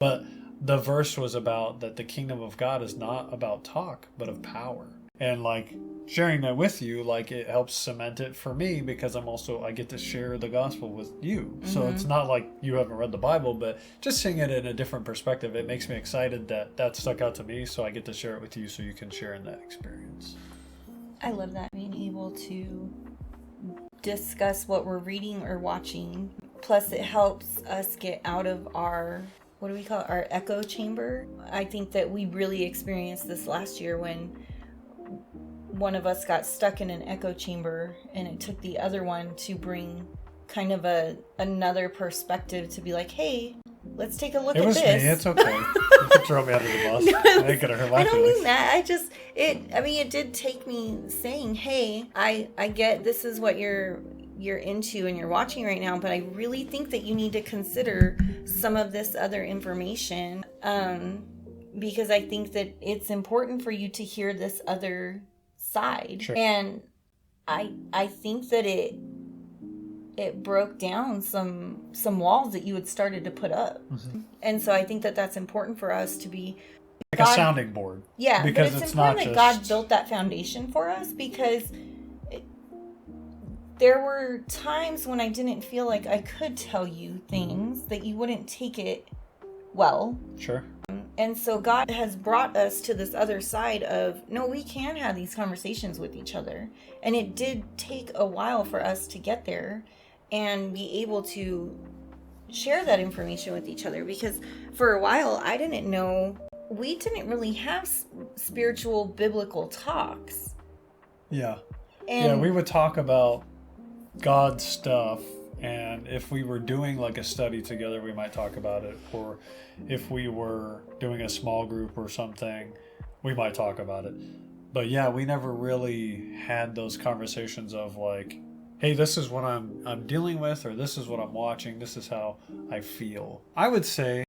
But the verse was about that the kingdom of God is not about talk, but of power. And like sharing that with you, like it helps cement it for me because I get to share the gospel with you. Mm-hmm. So it's not like you haven't read the Bible, but just seeing it in a different perspective, it makes me excited that stuck out to me. So I get to share it with you so you can share in that experience. I love that, being able to discuss what we're reading or watching. Plus it helps us get out of our, what do we call it, our echo chamber. I think that we really experienced this last year when one of us got stuck in an echo chamber, and it took the other one to bring kind of another perspective to be like, hey, let's take a look at this. It was me. It's okay. You can throw me under the bus. No, I ain't gonna hurt my feelings. I don't mean that. It did take me saying, hey, I get this is what you're into and you're watching right now, but I really think that you need to consider some of this other information, because I think that it's important for you to hear this other side. Sure. And I think that it broke down some walls that you had started to put up. Mm-hmm. And so I think that that's important for us to be like a sounding board. Yeah, because but it's important that God built that foundation for us, because there were times when I didn't feel like I could tell you things that you wouldn't take it well. Sure. And so God has brought us to this other side of, no, we can have these conversations with each other. And it did take a while for us to get there and be able to share that information with each other. Because for a while, I didn't know, we didn't really have spiritual biblical talks. Yeah. And we would talk about God stuff. And if we were doing like a study together, we might talk about it. Or if we were doing a small group or something, we might talk about it. But yeah, we never really had those conversations of like, hey, this is what I'm dealing with, or this is what I'm watching. This is how I feel. I would say